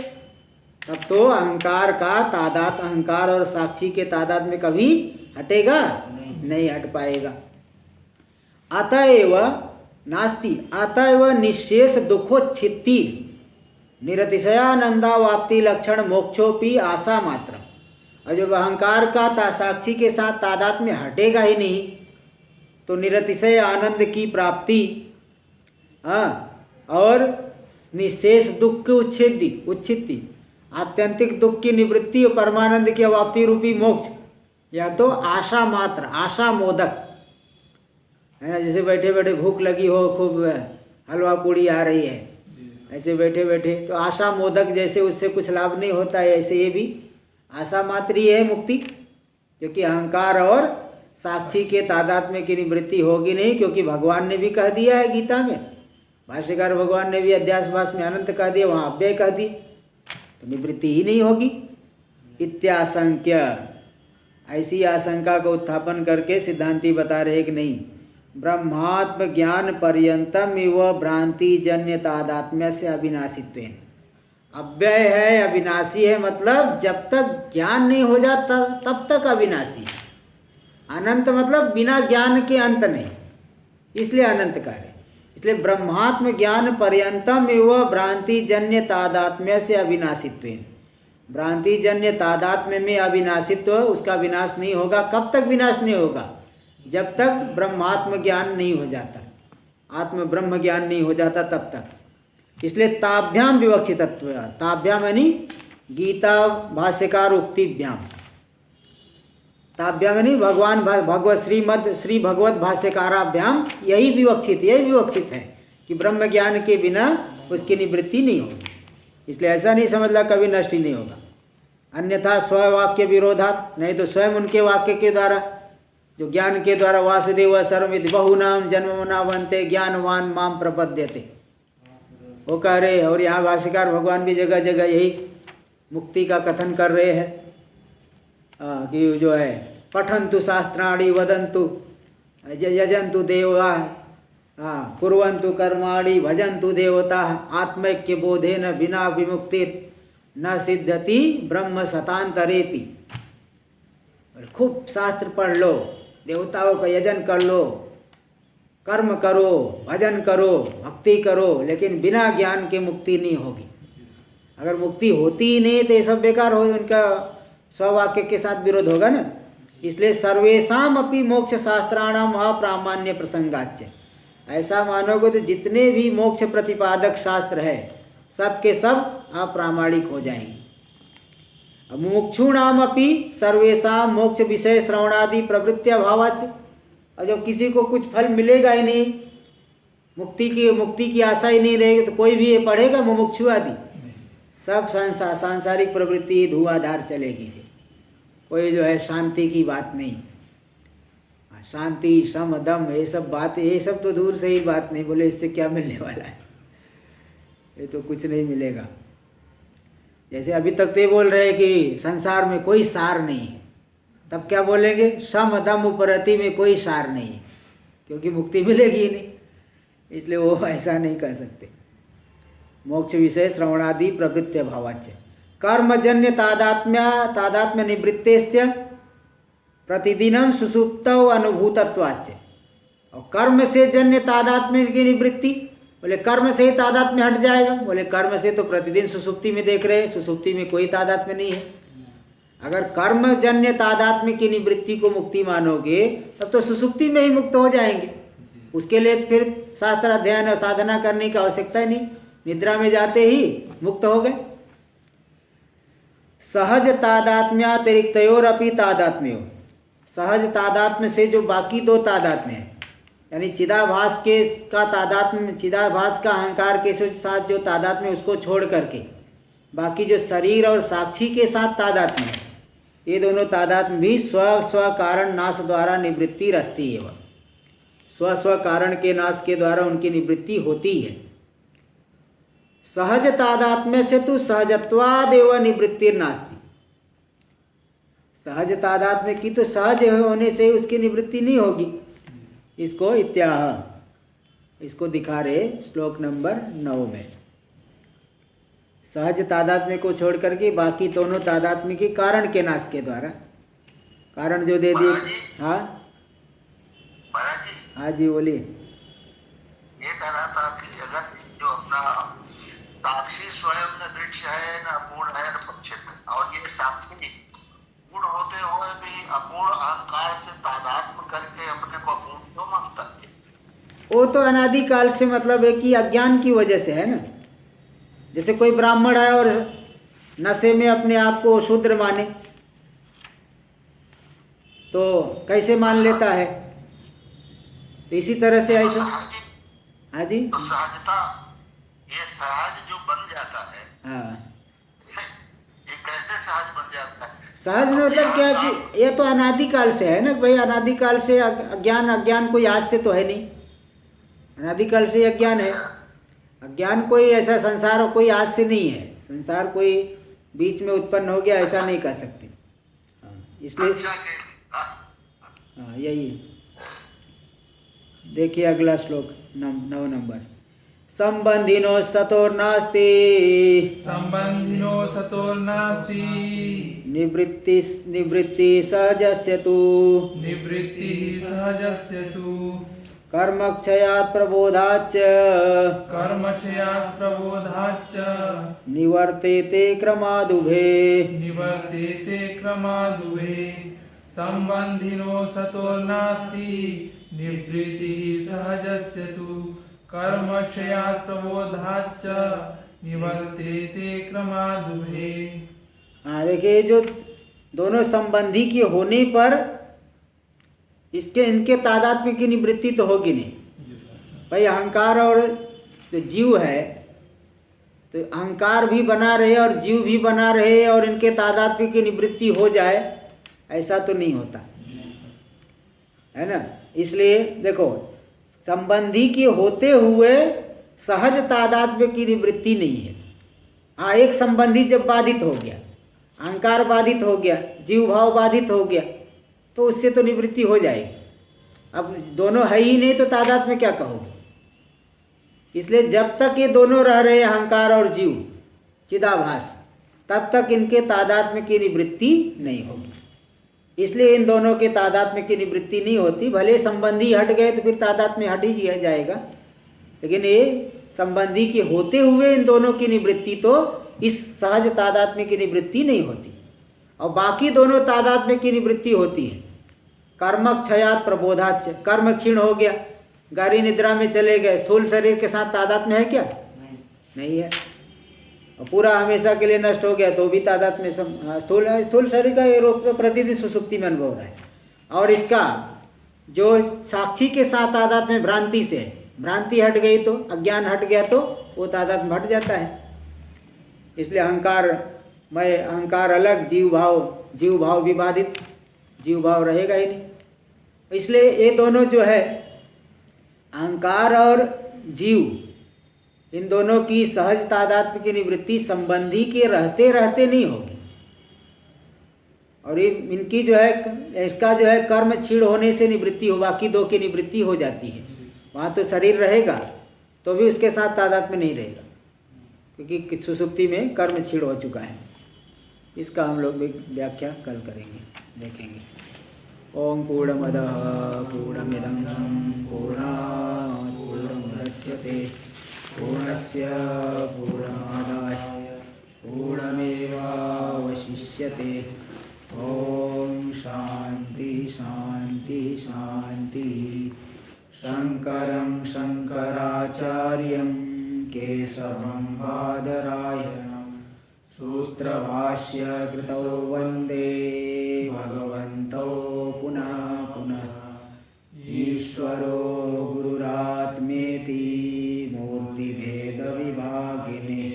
तब तो अहंकार का तादात, अहंकार और साक्षी के तादात में कभी हटेगा नहीं हट पाएगा। अतएव नास्ति, अतएव निशेष दुखोच्छित्ति निरतिशयानंदा वाप्ति लक्षण मोक्षोपि आशा मात्र। और जब अहंकार का साक्षी के साथ तादात में हटेगा ही नहीं, तो निरतिशय आनंद की प्राप्ति और निशेष दुख की उच्छित्ति, आत्यंतिक दुख की निवृत्ति और परमानंद की अवाप्ति रूपी मोक्ष, या तो आशा मात्र, आशा मोदक है ना। जैसे बैठे बैठे भूख लगी हो, खूब हलवा पूड़ी आ रही है, ऐसे बैठे बैठे तो आशा मोदक, जैसे उससे कुछ लाभ नहीं होता है, ऐसे ये भी आशा मात्र ही है मुक्ति, क्योंकि अहंकार और साक्षी के तादात्म्य की निवृत्ति होगी नहीं, क्योंकि भगवान ने भी कह दिया है गीता में, भाष्यकार भगवान ने भी अध्यास भाष्य में अनंत कह दिया, वहाँ अव्यय कह दिए, तो निवृत्ति ही नहीं होगी। इत्याशंक्य, ऐसी आशंका को उत्थापन करके सिद्धांती बता रहे कि नहीं, ब्रह्मात्म ज्ञान पर्यंतम इव भ्रांति जन्य तादात्म्य से अविनाशित्वेन। अव्यय है, अविनाशी है, मतलब जब तक ज्ञान नहीं हो जाता तब तक अविनाशी है। अनंत मतलब बिना ज्ञान के अंत नहीं, इसलिए अनंत कार्य। इसलिए ब्रह्मात्म ज्ञान पर्यंतम एवं भ्रांति जन्य तादात्म्य से अविनाशित्व, भ्रांति जन्य तादात्म्य में अविनाशित्व, उसका विनाश नहीं होगा। कब तक विनाश नहीं होगा? जब तक ब्रह्मात्म ज्ञान नहीं हो जाता, आत्म ब्रह्म ज्ञान नहीं हो जाता तब तक। इसलिए ताभ्याम विवक्षितत्व, ताभ्याम यानी गीता भाष्यकार उक्तिभ्याम, ताभ्याम यानी भगवान भगवत श्री भगवत भाष्यकाराभ्याम, यही विवक्षित है कि ब्रह्म ज्ञान के बिना उसकी निवृत्ति नहीं होगी। इसलिए ऐसा नहीं समझना कभी नष्ट ही नहीं होगा। अन्यथा स्ववाक्य विरोधात, नहीं तो स्वयं उनके वाक्य के द्वारा, जो ज्ञान के द्वारा वासुदेव सर्वमिति बहुनाम जन्मना बनते ज्ञानवान माम प्रपद्यते, वो कह रहे हैं। और यहाँ भाष्यकार भगवान भी जगह जगह यही मुक्ति का कथन कर रहे हैं कि जो है पठन्तु शास्त्राणि वदन्तु यजन्तु देवा कुर्वन्तु कर्माणि भजन्तु देवता आत्मैक्य बोधेन बिना विमुक्तिर न सिद्धति ब्रह्म शतांतरेपि। खूब शास्त्र पढ़ लो, देवताओं का यजन कर लो, कर्म करो, भजन करो, भक्ति करो, लेकिन बिना ज्ञान के मुक्ति नहीं होगी। अगर मुक्ति होती ही नहीं तो ये सब बेकार हो, उनका स्ववाक्य के साथ विरोध होगा ना। इसलिए सर्वेषाम अपि मोक्ष शास्त्राणाम अप्रामाण्य प्रसंगाच्य, ऐसा मानोगे तो जितने भी मोक्ष प्रतिपादक शास्त्र है सब के सब अप्रामाणिक हो जाएंगे। मुमुक्षूणाम अपि सर्वेषाम मोक्ष विषय श्रवणादि प्रवृत्ति अभावाच्य, और जब किसी को कुछ फल मिलेगा ही नहीं, मुक्ति की आशा ही नहीं रहेगी, तो कोई भी ये पढ़ेगा मुमुक्षु आदि, सब सांसारिक प्रवृत्ति धुआंधार चलेगी। कोई जो है शांति की बात नहीं, शांति सम दम ये सब बात, ये सब तो दूर से ही बात नहीं। बोले इससे क्या मिलने वाला है, ये तो कुछ नहीं मिलेगा। जैसे अभी तक तो ये बोल रहे हैं कि संसार में कोई सार नहीं है, तब क्या बोलेंगे सम दम उपरति में कोई सार नहीं है, क्योंकि मुक्ति मिलेगी ही नहीं। इसलिए वो ऐसा नहीं कर सकते। मोक्ष विषय श्रवणादि प्रवृत्ति भावाच्य कर्मजन्य तादात्म्य निवृत्तेस्य प्रतिदिनम सुसुप्तौ अनुभूतत्वाच्य। और कर्म से जन्य तादात्म्य की निवृत्ति, बोले कर्म से ही तादात्म्य हट जाएगा। बोले कर्म से तो प्रतिदिन सुसुप्ति में देख रहे हैं, सुसुप्ति में कोई तादात्म्य नहीं है। अगर कर्मजन्य तादात्म्य की निवृत्ति को मुक्ति मानोगे तब तो सुसुप्ति में ही मुक्त हो जाएंगे। उसके लिए तो फिर शास्त्र अध्ययन और साधना करने की आवश्यकता ही नहीं, निद्रा में जाते ही मुक्त हो गए। सहज तादात्म्यातिरिक्तयोरपि तादात्म्यो, सहज तादात्म्य से जो बाकी दो तादात्म्य है, यानी चिदाभास के का तादात्म्य, चिदाभास का अहंकार के साथ जो तादात्म्य उसको छोड़ करके बाकी जो शरीर और साक्षी के साथ तादात्म्य है, ये दोनों तादात्म्य भी स्व कारण नाश द्वारा निवृत्ति रस्ती है। स्व कारण के नाश के द्वारा उनकी निवृत्ति होती है। सहज तादात्म्य से तो सहजत्वादेव निवृत्तिर नास्ति, सहज तादात्म्य की तो सहज होने से उसकी निवृत्ति नहीं होगी। इसको इत्याह, इसको दिखा रहे श्लोक नंबर 9 में। सहज तादात्म्य को छोड़ करके बाकी दोनों तादात्म्य के कारण के नाश के द्वारा, कारण जो दे दिए। हाँ हाँ जी बोलिए। ये कह रहा था कि अगर जो अपना साक्षी स्वयं न दृश्य है, न अपूर्ण है, न पक्षित, और ये साक्षी पूर्ण होते हुए भी अपूर्ण अहंकार से तादात्म्य करके अपने को अपूर्ण क्यों मानता है? वो तो अनादिकाल से मतलब है कि अज्ञान की वजह से है ना। जैसे कोई ब्राह्मण है और नशे में अपने आप को शूद्र माने तो कैसे मान लेता है, तो इसी तरह से ऐसा। हाँ जी, तो सहजता, ये सहज जो बन जाता है, हाँ ये कैसे सहज बन जाता है? सहज मतलब क्या कि ये तो अनादिकाल से है ना भाई। अनादिकाल से अज्ञान कोई आज से तो है नहीं, अनादिकाल से अज्ञान है। अज्ञान कोई ऐसा संसार कोई आज से नहीं है, संसार कोई बीच में उत्पन्न हो गया ऐसा नहीं कह सकते। इसलिए हाँ यही देखिए अगला श्लोक 9 नंबर। संबंधिनो सतोर्नास्ति संबंधिनो सतोर्नास्ति निवृत्ति सहजस्य तु निवृत्तिः सहजस्य तु कर्मक्षयात् प्रबोधाच्च कर्मक्षयात् प्रबोधाच्च निवर्तेते क्रमादुभे निवर्तेते क्रमादुभे संबंधिनो सतोर्नास्ति निवृत्तिः सहजस्य तु कर्मक्षयात् प्रबोधाच्च निवर्तेते क्रमादुभे। देखिए, जो दोनों संबंधी के होने पर इनके तादात्म्य की निवृत्ति तो होगी नहीं। भाई अहंकार और जो जीव है, तो अहंकार भी बना रहे और जीव भी बना रहे और इनके तादात्म्य की निवृत्ति हो जाए, ऐसा तो नहीं होता है ना। इसलिए देखो, संबंधी के होते हुए सहज तादात्म्य की निवृत्ति नहीं है। एक संबंधी जब बाधित हो गया, अहंकार बाधित हो गया, जीव भाव बाधित हो गया, तो उससे तो निवृत्ति हो जाएगी। अब दोनों है ही नहीं तो तादात्म्य में क्या कहोगे। इसलिए जब तक ये दोनों रह रहे अहंकार और जीव चिदाभास, तब तक इनके तादात्म्य की निवृत्ति नहीं होगी। इसलिए इन दोनों के तादात्म्य की निवृत्ति नहीं होती। भले संबंधी हट गए तो फिर तादात्म्य हट ही जाएगा, लेकिन ये संबंधी के होते हुए इन दोनों की निवृत्ति तो इस सहज तादात्म्य की निवृत्ति नहीं होती। और बाकी दोनों तादात्म्य की निवृत्ति होती है। कर्मक्षयात् प्रबोधाच्च, कर्म क्षीण हो गया, गहरी निद्रा में चले गए, स्थूल शरीर के साथ तादात्म्य है क्या? नहीं है। और पूरा हमेशा के लिए नष्ट हो गया तो भी तादात्म्य स्थूल शरीर का रोग तो प्रतिदिन सुसुप्ति में अनुभव है। और इसका जो साक्षी के साथ तादात्म्य भ्रांति से, भ्रांति हट गई तो, अज्ञान हट गया तो वो तादात्म्य हट जाता है। इसलिए अहंकार अलग, जीव भाव विवादित, जीव भाव रहेगा ही नहीं। इसलिए ये दोनों जो है अहंकार और जीव, इन दोनों की सहज तादात्म्य की निवृत्ति संबंधी के रहते रहते नहीं होगी। और इनकी जो है, इसका जो है कर्म क्षीण होने से निवृत्ति हो, बाकी दो की निवृत्ति हो जाती है। वहाँ तो शरीर रहेगा तो भी उसके साथ तादात्म्य नहीं रहेगा, क्योंकि सुसुप्ति में कर्म क्षीण हो चुका है। इसका हम लोग भी व्याख्या कल करेंगे, देखेंगे। ओम पूर्णमदः पूर्णमिदं पूर्णात् पूर्णमुदच्यते पूर्णस्य पूर्णमादाय पूर्णमेवावशिष्यते। ओम शांति शांति शांति। शंकरं शंकराचार्यं केशवं बादरायणं सूत्रभाष्य कृतौ वन्दे भगवन्तौ पुनः पुनः। ईश्वरो गुरुरात्मेति मूर्तिभेदविभागिने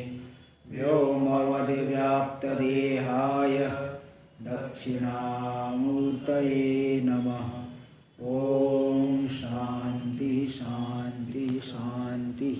व्योमवद्व्याप्तदेहाय दक्षिणामूर्तये नमः। ओम शांति शांति शांति।